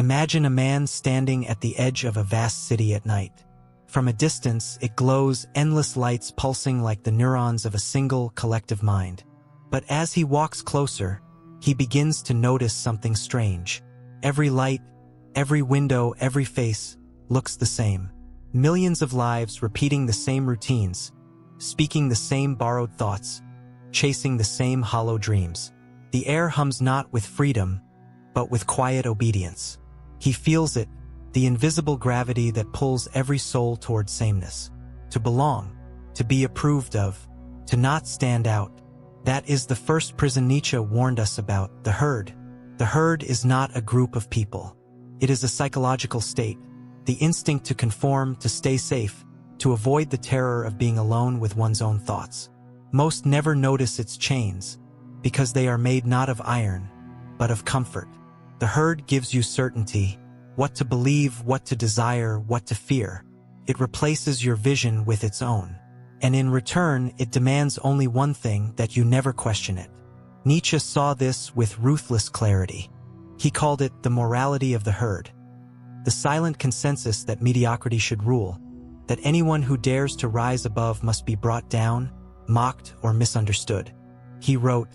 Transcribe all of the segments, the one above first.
Imagine a man standing at the edge of a vast city at night. From a distance, it glows, endless lights pulsing like the neurons of a single collective mind. But as he walks closer, he begins to notice something strange. Every light, every window, every face looks the same. Millions of lives repeating the same routines, speaking the same borrowed thoughts, chasing the same hollow dreams. The air hums not with freedom, but with quiet obedience. He feels it, the invisible gravity that pulls every soul toward sameness. To belong, to be approved of, to not stand out. That is the first prison Nietzsche warned us about, the herd. The herd is not a group of people. It is a psychological state, the instinct to conform, to stay safe, to avoid the terror of being alone with one's own thoughts. Most never notice its chains, because they are made not of iron, but of comfort. The herd gives you certainty, what to believe, what to desire, what to fear. It replaces your vision with its own. And in return, it demands only one thing, that you never question it. Nietzsche saw this with ruthless clarity. He called it the morality of the herd. The silent consensus that mediocrity should rule, that anyone who dares to rise above must be brought down, mocked, or misunderstood. He wrote,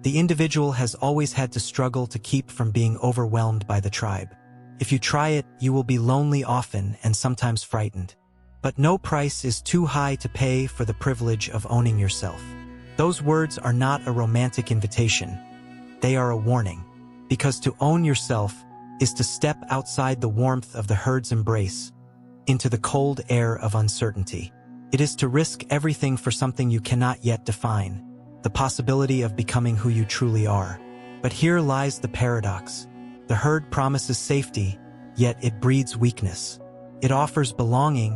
"The individual has always had to struggle to keep from being overwhelmed by the tribe. If you try it, you will be lonely often and sometimes frightened. But no price is too high to pay for the privilege of owning yourself." Those words are not a romantic invitation. They are a warning. Because to own yourself is to step outside the warmth of the herd's embrace, into the cold air of uncertainty. It is to risk everything for something you cannot yet define, the possibility of becoming who you truly are. But here lies the paradox. The herd promises safety, yet it breeds weakness. It offers belonging,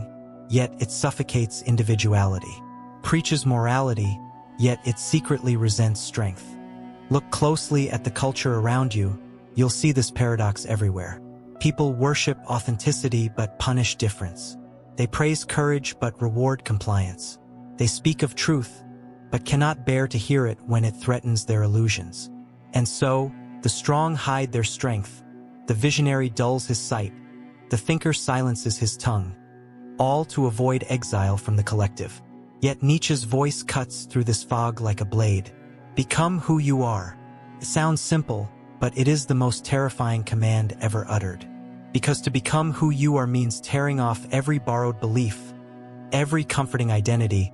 yet it suffocates individuality. Preaches morality, yet it secretly resents strength. Look closely at the culture around you, you'll see this paradox everywhere. People worship authenticity but punish difference. They praise courage but reward compliance. They speak of truth, but cannot bear to hear it when it threatens their illusions. And so, the strong hide their strength, the visionary dulls his sight, the thinker silences his tongue, all to avoid exile from the collective. Yet Nietzsche's voice cuts through this fog like a blade. Become who you are. It sounds simple, but it is the most terrifying command ever uttered. Because to become who you are means tearing off every borrowed belief, every comforting identity,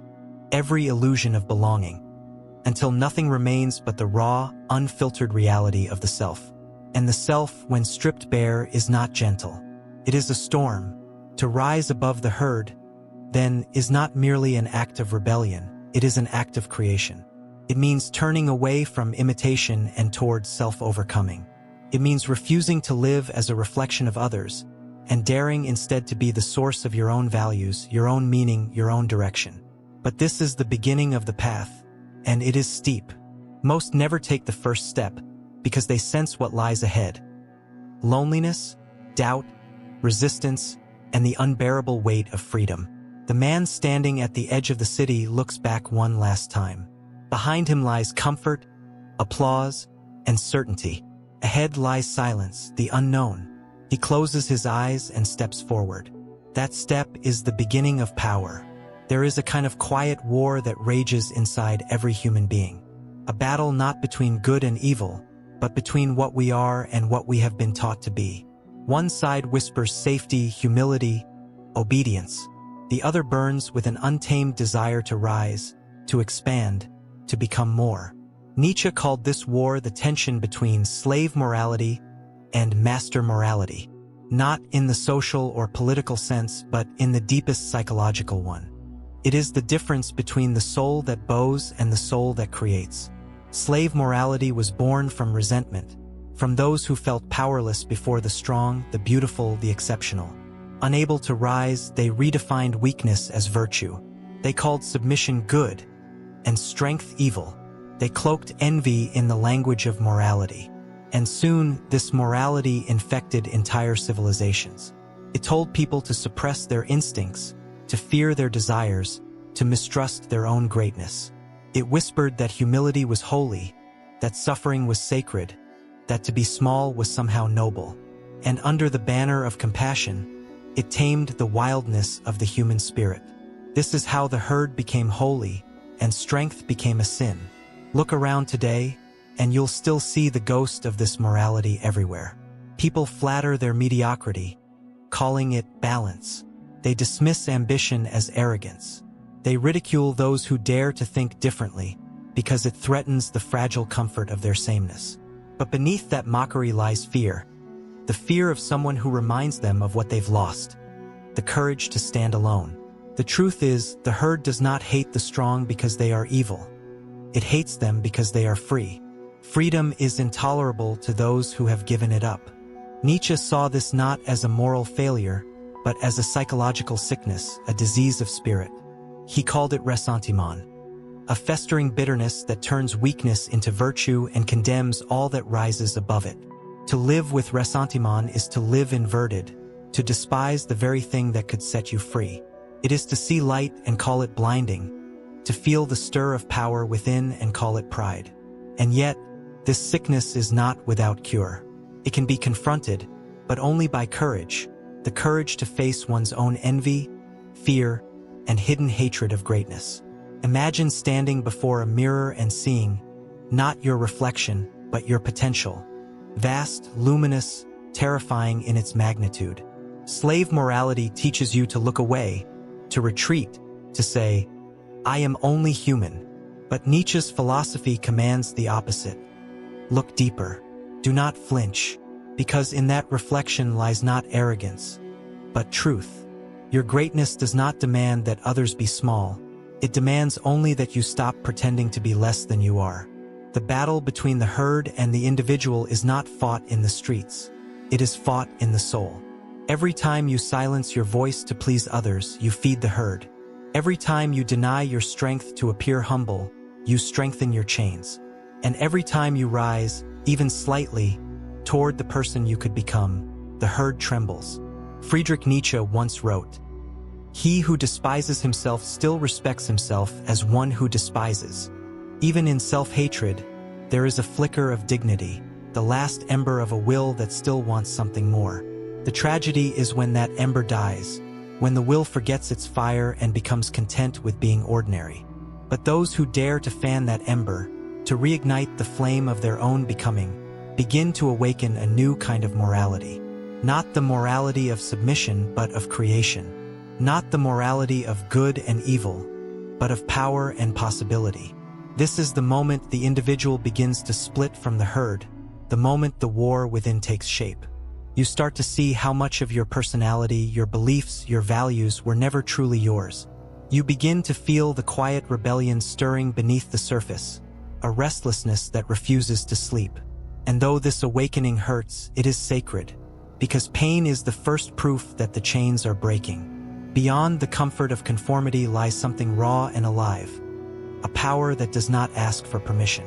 every illusion of belonging, until nothing remains but the raw, unfiltered reality of the self. And the self, when stripped bare, is not gentle. It is a storm. To rise above the herd, then, is not merely an act of rebellion, it is an act of creation. It means turning away from imitation and towards self-overcoming. It means refusing to live as a reflection of others, and daring instead to be the source of your own values, your own meaning, your own direction. But this is the beginning of the path, and it is steep. Most never take the first step, because they sense what lies ahead. Loneliness, doubt, resistance, and the unbearable weight of freedom. The man standing at the edge of the city looks back one last time. Behind him lies comfort, applause, and certainty. Ahead lies silence, the unknown. He closes his eyes and steps forward. That step is the beginning of power. There is a kind of quiet war that rages inside every human being. A battle not between good and evil, but between what we are and what we have been taught to be. One side whispers safety, humility, obedience. The other burns with an untamed desire to rise, to expand, to become more. Nietzsche called this war the tension between slave morality and master morality, not in the social or political sense, but in the deepest psychological one. It is the difference between the soul that bows and the soul that creates. Slave morality was born from resentment, from those who felt powerless before the strong, the beautiful, the exceptional. Unable to rise, they redefined weakness as virtue. They called submission good, and strength evil. They cloaked envy in the language of morality. And soon, this morality infected entire civilizations. It told people to suppress their instincts, to fear their desires, to mistrust their own greatness. It whispered that humility was holy, that suffering was sacred, that to be small was somehow noble. and under the banner of compassion, it tamed the wildness of the human spirit. This is how the herd became holy, and strength became a sin. Look around today, and you'll still see the ghost of this morality everywhere. People flatter their mediocrity, calling it balance. They dismiss ambition as arrogance. They ridicule those who dare to think differently, because it threatens the fragile comfort of their sameness. But beneath that mockery lies fear, the fear of someone who reminds them of what they've lost, the courage to stand alone. The truth is, the herd does not hate the strong because they are evil. It hates them because they are free. Freedom is intolerable to those who have given it up. Nietzsche saw this not as a moral failure, but as a psychological sickness, a disease of spirit. He called it ressentiment, a festering bitterness that turns weakness into virtue and condemns all that rises above it. To live with ressentiment is to live inverted, to despise the very thing that could set you free. It is to see light and call it blinding, to feel the stir of power within and call it pride. And yet, this sickness is not without cure. It can be confronted, but only by courage, the courage to face one's own envy, fear, and hidden hatred of greatness. Imagine standing before a mirror and seeing, not your reflection, but your potential. Vast, luminous, terrifying in its magnitude. Slave morality teaches you to look away, to retreat, to say, I am only human. But Nietzsche's philosophy commands the opposite. Look deeper. Do not flinch, because in that reflection lies not arrogance, but truth. Your greatness does not demand that others be small. It demands only that you stop pretending to be less than you are. The battle between the herd and the individual is not fought in the streets. It is fought in the soul. Every time you silence your voice to please others, you feed the herd. Every time you deny your strength to appear humble, you strengthen your chains. And every time you rise, even slightly, toward the person you could become, the herd trembles. Friedrich Nietzsche once wrote, "He who despises himself still respects himself as one who despises." Even in self-hatred, there is a flicker of dignity, the last ember of a will that still wants something more. The tragedy is when that ember dies, when the will forgets its fire and becomes content with being ordinary. But those who dare to fan that ember, to reignite the flame of their own becoming, begin to awaken a new kind of morality. Not the morality of submission, but of creation. Not the morality of good and evil, but of power and possibility. This is the moment the individual begins to split from the herd, the moment the war within takes shape. You start to see how much of your personality, your beliefs, your values were never truly yours. You begin to feel the quiet rebellion stirring beneath the surface, a restlessness that refuses to sleep. And though this awakening hurts, it is sacred, because pain is the first proof that the chains are breaking. Beyond the comfort of conformity lies something raw and alive, a power that does not ask for permission.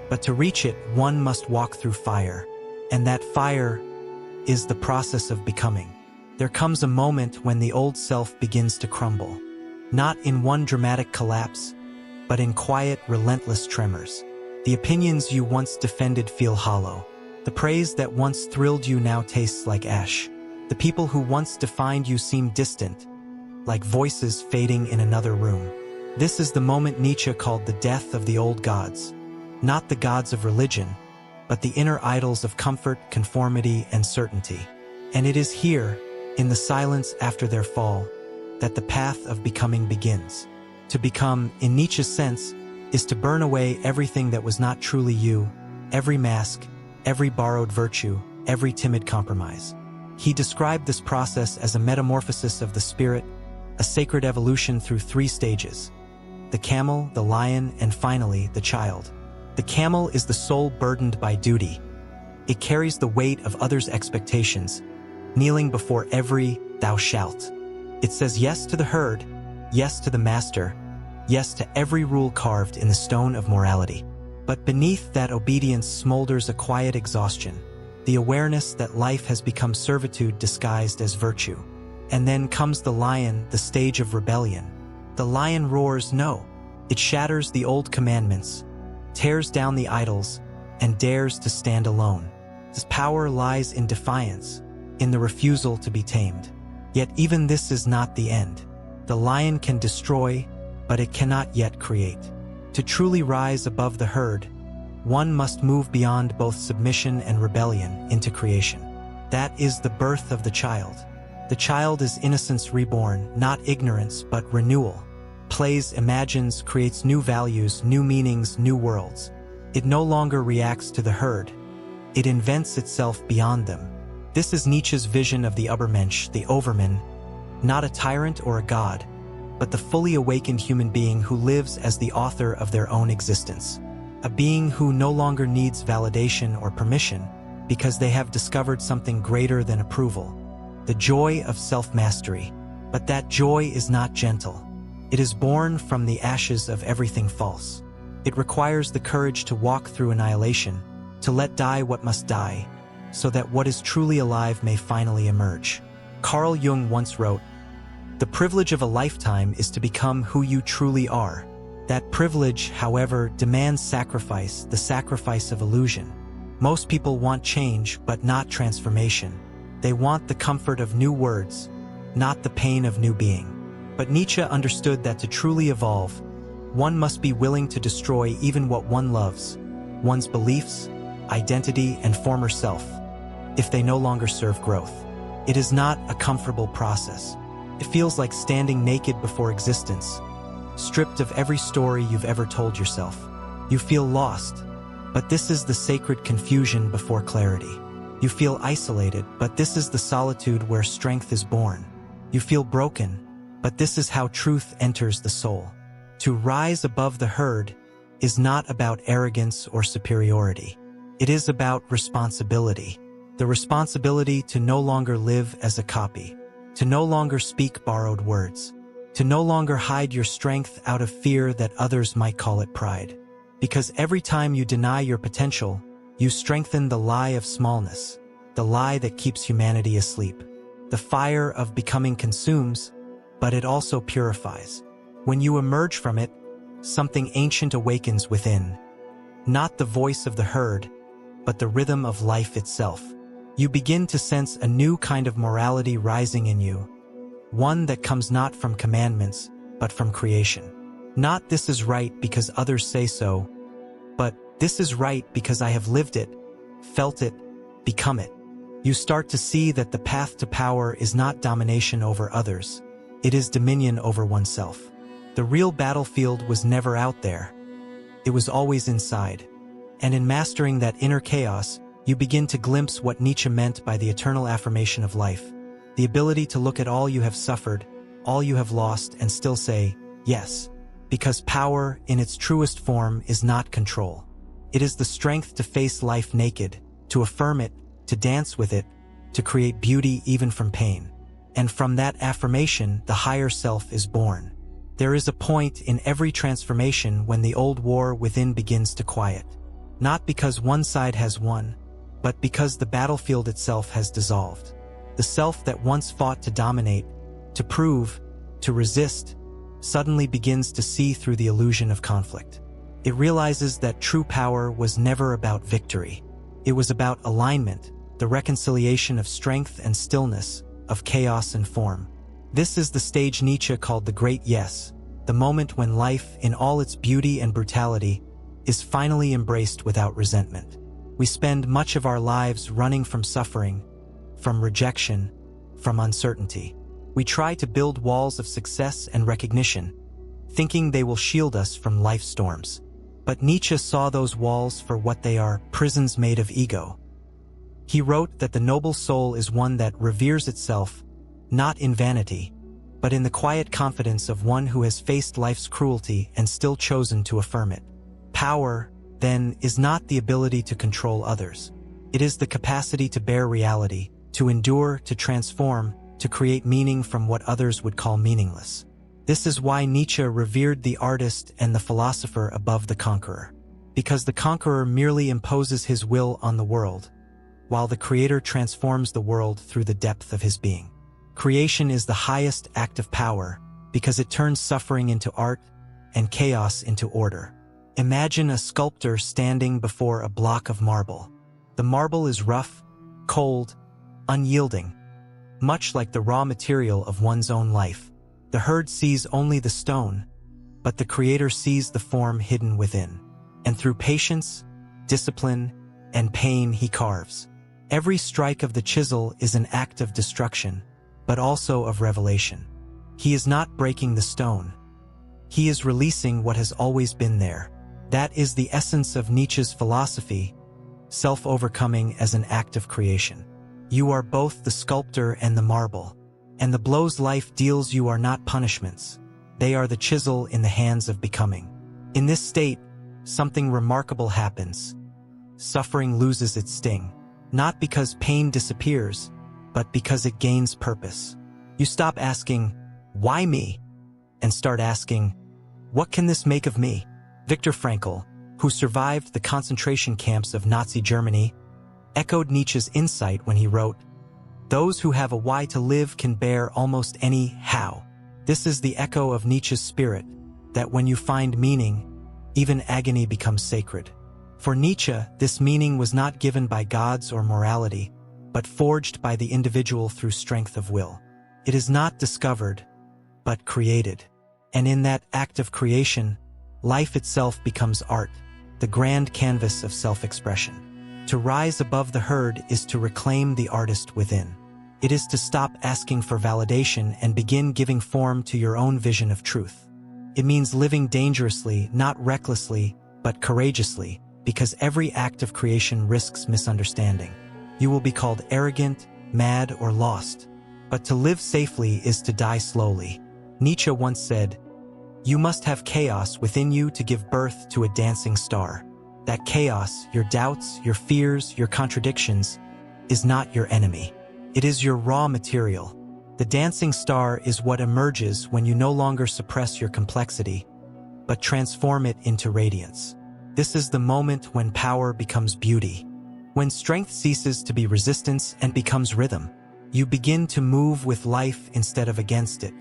But to reach it, one must walk through fire, and that fire is the process of becoming. There comes a moment when the old self begins to crumble, not in one dramatic collapse, but in quiet, relentless tremors. The opinions you once defended feel hollow. The praise that once thrilled you now tastes like ash. The people who once defined you seem distant, like voices fading in another room. This is the moment Nietzsche called the death of the old gods. Not the gods of religion, but the inner idols of comfort, conformity, and certainty. And it is here, in the silence after their fall, that the path of becoming begins. To become, in Nietzsche's sense, is to burn away everything that was not truly you, every mask, every borrowed virtue, every timid compromise. He described this process as a metamorphosis of the spirit, a sacred evolution through 3 stages: the camel, the lion, and finally, the child. The camel is the soul burdened by duty. It carries the weight of others' expectations, kneeling before every "thou shalt." It says yes to the herd, yes to the master, yes to every rule carved in the stone of morality. But beneath that obedience smolders a quiet exhaustion, the awareness that life has become servitude disguised as virtue. And then comes the lion, the stage of rebellion. The lion roars no. It shatters the old commandments, tears down the idols, and dares to stand alone. Its power lies in defiance, in the refusal to be tamed. Yet even this is not the end. The lion can destroy, but it cannot yet create. To truly rise above the herd, one must move beyond both submission and rebellion into creation. That is the birth of the child. The child is innocence reborn, not ignorance, but renewal. Plays, imagines, creates new values, new meanings, new worlds. It no longer reacts to the herd. It invents itself beyond them. This is Nietzsche's vision of the Übermensch, the Overman, not a tyrant or a god, but the fully awakened human being who lives as the author of their own existence. A being who no longer needs validation or permission because they have discovered something greater than approval. The joy of self-mastery. But that joy is not gentle. It is born from the ashes of everything false. It requires the courage to walk through annihilation, to let die what must die, so that what is truly alive may finally emerge. Carl Jung once wrote, "The privilege of a lifetime is to become who you truly are. That privilege, however, demands sacrifice, the sacrifice of illusion. Most people want change, but not transformation. They want the comfort of new words, not the pain of new being." But Nietzsche understood that to truly evolve, one must be willing to destroy even what one loves, one's beliefs, identity, and former self, if they no longer serve growth. It is not a comfortable process. It feels like standing naked before existence, stripped of every story you've ever told yourself. You feel lost, but this is the sacred confusion before clarity. You feel isolated, but this is the solitude where strength is born. You feel broken, but this is how truth enters the soul. To rise above the herd is not about arrogance or superiority. It is about responsibility. The responsibility to no longer live as a copy, to no longer speak borrowed words, to no longer hide your strength out of fear that others might call it pride. Because every time you deny your potential, you strengthen the lie of smallness, the lie that keeps humanity asleep. The fire of becoming consumes, but it also purifies. When you emerge from it, something ancient awakens within. Not the voice of the herd, but the rhythm of life itself. You begin to sense a new kind of morality rising in you, one that comes not from commandments, but from creation. Not "this is right because others say so," but "this is right because I have lived it, felt it, become it." You start to see that the path to power is not domination over others. It is dominion over oneself. The real battlefield was never out there. It was always inside. And in mastering that inner chaos, you begin to glimpse what Nietzsche meant by the eternal affirmation of life. The ability to look at all you have suffered, all you have lost, and still say, yes. Because power, in its truest form, is not control. It is the strength to face life naked, to affirm it, to dance with it, to create beauty even from pain. And from that affirmation, the higher self is born. There is a point in every transformation when the old war within begins to quiet. Not because one side has won, but because the battlefield itself has dissolved. The self that once fought to dominate, to prove, to resist, suddenly begins to see through the illusion of conflict. It realizes that true power was never about victory. It was about alignment, the reconciliation of strength and stillness, of chaos and form. This is the stage Nietzsche called the Great Yes, the moment when life, in all its beauty and brutality, is finally embraced without resentment. We spend much of our lives running from suffering, from rejection, from uncertainty. We try to build walls of success and recognition, thinking they will shield us from life's storms. But Nietzsche saw those walls for what they are, prisons made of ego. He wrote that the noble soul is one that reveres itself, not in vanity, but in the quiet confidence of one who has faced life's cruelty and still chosen to affirm it. Power, then, is not the ability to control others. It is the capacity to bear reality, to endure, to transform, to create meaning from what others would call meaningless. This is why Nietzsche revered the artist and the philosopher above the conqueror. Because the conqueror merely imposes his will on the world, while the creator transforms the world through the depth of his being. Creation is the highest act of power because it turns suffering into art and chaos into order. Imagine a sculptor standing before a block of marble. The marble is rough, cold, unyielding, much like the raw material of one's own life. The herd sees only the stone, but the Creator sees the form hidden within. And through patience, discipline, and pain he carves. Every strike of the chisel is an act of destruction, but also of revelation. He is not breaking the stone. He is releasing what has always been there. That is the essence of Nietzsche's philosophy, self-overcoming as an act of creation. You are both the sculptor and the marble, and the blows life deals you are not punishments. They are the chisel in the hands of becoming. In this state, something remarkable happens. Suffering loses its sting, not because pain disappears, but because it gains purpose. You stop asking, "Why me?" and start asking, "What can this make of me?" Viktor Frankl, who survived the concentration camps of Nazi Germany, echoed Nietzsche's insight when he wrote, "Those who have a why to live can bear almost any how." This is the echo of Nietzsche's spirit, that when you find meaning, even agony becomes sacred. For Nietzsche, this meaning was not given by gods or morality, but forged by the individual through strength of will. It is not discovered, but created. And in that act of creation, life itself becomes art, the grand canvas of self-expression. To rise above the herd is to reclaim the artist within. It is to stop asking for validation and begin giving form to your own vision of truth. It means living dangerously, not recklessly, but courageously, because every act of creation risks misunderstanding. You will be called arrogant, mad, or lost. But to live safely is to die slowly. Nietzsche once said, "You must have chaos within you to give birth to a dancing star." That chaos, your doubts, your fears, your contradictions, is not your enemy. It is your raw material. The dancing star is what emerges when you no longer suppress your complexity, but transform it into radiance. This is the moment when power becomes beauty. When strength ceases to be resistance and becomes rhythm. You begin to move with life instead of against it.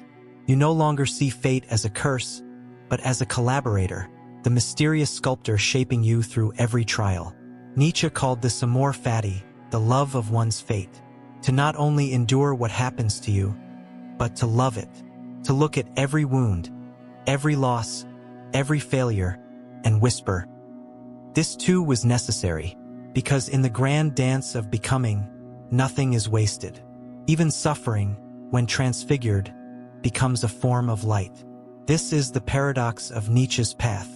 You no longer see fate as a curse, but as a collaborator, the mysterious sculptor shaping you through every trial. Nietzsche called this amor fati, the love of one's fate. To not only endure what happens to you, but to love it. To look at every wound, every loss, every failure, and whisper, "This too was necessary," because in the grand dance of becoming, nothing is wasted. Even suffering, when transfigured, becomes a form of light. This is the paradox of Nietzsche's path.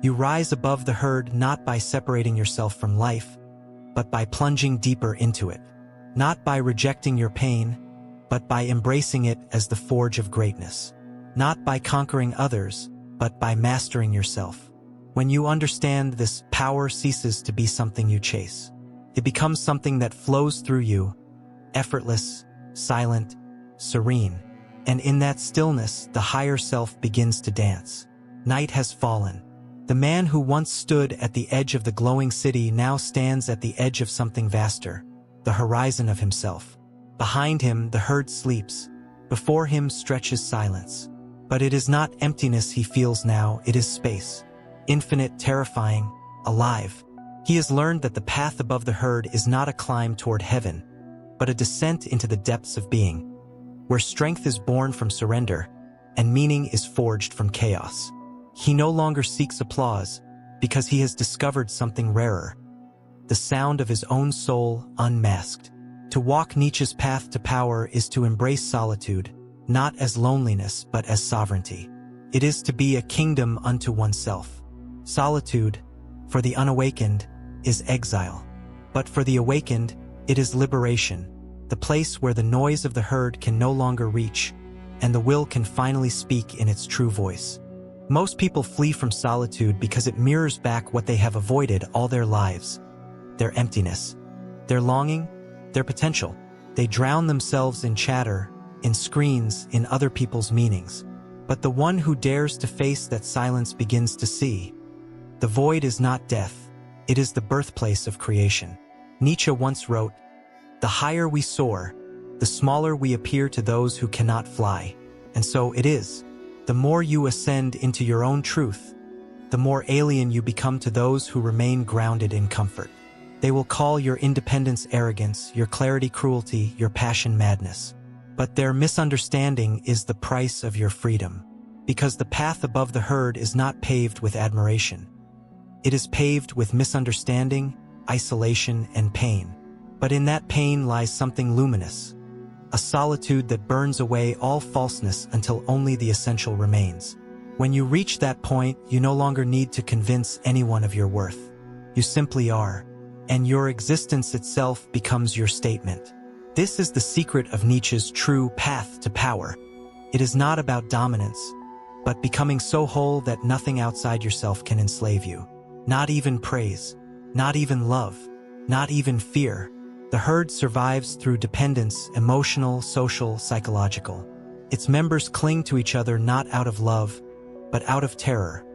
You rise above the herd not by separating yourself from life, but by plunging deeper into it. Not by rejecting your pain, but by embracing it as the forge of greatness. Not by conquering others, but by mastering yourself. When you understand this, power ceases to be something you chase. It becomes something that flows through you, effortless, silent, serene. And in that stillness, the higher self begins to dance. Night has fallen. The man who once stood at the edge of the glowing city now stands at the edge of something vaster, the horizon of himself. Behind him, the herd sleeps. Before him stretches silence. But it is not emptiness he feels now, it is space. Infinite, terrifying, alive. He has learned that the path above the herd is not a climb toward heaven, but a descent into the depths of being, where strength is born from surrender, and meaning is forged from chaos. He no longer seeks applause, because he has discovered something rarer, the sound of his own soul unmasked. To walk Nietzsche's path to power is to embrace solitude, not as loneliness but as sovereignty. It is to be a kingdom unto oneself. Solitude, for the unawakened, is exile. But for the awakened, it is liberation, the place where the noise of the herd can no longer reach, and the will can finally speak in its true voice. Most people flee from solitude because it mirrors back what they have avoided all their lives. Their emptiness, their longing, their potential. They drown themselves in chatter, in screens, in other people's meanings. But the one who dares to face that silence begins to see. The void is not death, it is the birthplace of creation. Nietzsche once wrote, "The higher we soar, the smaller we appear to those who cannot fly." And so it is. The more you ascend into your own truth, the more alien you become to those who remain grounded in comfort. They will call your independence arrogance, your clarity cruelty, your passion madness. But their misunderstanding is the price of your freedom, because the path above the herd is not paved with admiration. It is paved with misunderstanding, isolation, and pain. But in that pain lies something luminous, a solitude that burns away all falseness until only the essential remains. When you reach that point, you no longer need to convince anyone of your worth. You simply are, and your existence itself becomes your statement. This is the secret of Nietzsche's true path to power. It is not about dominance, but becoming so whole that nothing outside yourself can enslave you. Not even praise, not even love, not even fear. The herd survives through dependence, emotional, social, psychological. Its members cling to each other not out of love, but out of terror.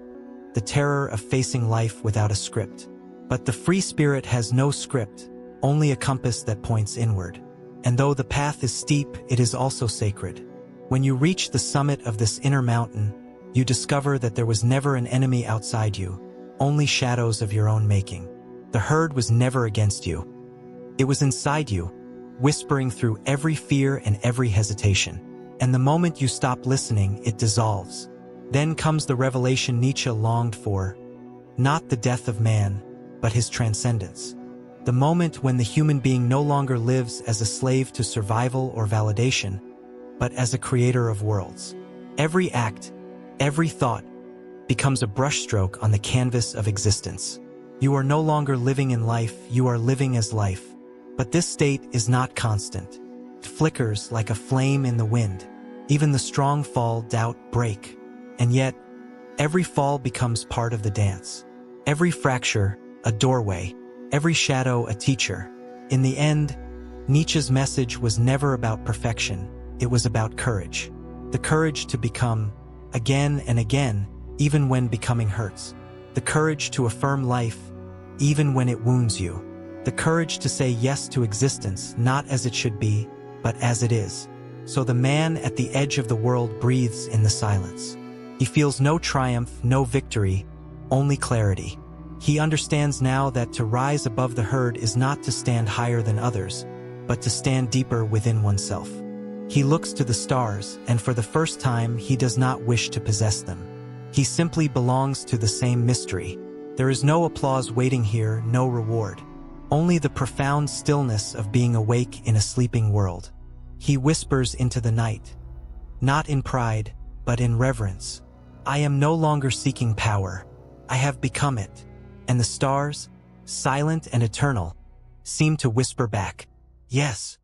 The terror of facing life without a script. But the free spirit has no script, only a compass that points inward. And though the path is steep, it is also sacred. When you reach the summit of this inner mountain, you discover that there was never an enemy outside you, only shadows of your own making. The herd was never against you. It was inside you, whispering through every fear and every hesitation. And the moment you stop listening, it dissolves. Then comes the revelation Nietzsche longed for, not the death of man, but his transcendence. The moment when the human being no longer lives as a slave to survival or validation, but as a creator of worlds. Every act, every thought, becomes a brushstroke on the canvas of existence. You are no longer living in life, you are living as life. But this state is not constant. It flickers like a flame in the wind. Even the strong fall, doubt, break. And yet, every fall becomes part of the dance. Every fracture, a doorway. Every shadow, a teacher. In the end, Nietzsche's message was never about perfection. It was about courage. The courage to become, again and again, even when becoming hurts. The courage to affirm life, even when it wounds you. The courage to say yes to existence, not as it should be, but as it is. So the man at the edge of the world breathes in the silence. He feels no triumph, no victory, only clarity. He understands now that to rise above the herd is not to stand higher than others, but to stand deeper within oneself. He looks to the stars, and for the first time he does not wish to possess them. He simply belongs to the same mystery. There is no applause waiting here, no reward. Only the profound stillness of being awake in a sleeping world. He whispers into the night, not in pride, but in reverence. I am no longer seeking power. I have become it. And the stars, silent and eternal, seem to whisper back, yes,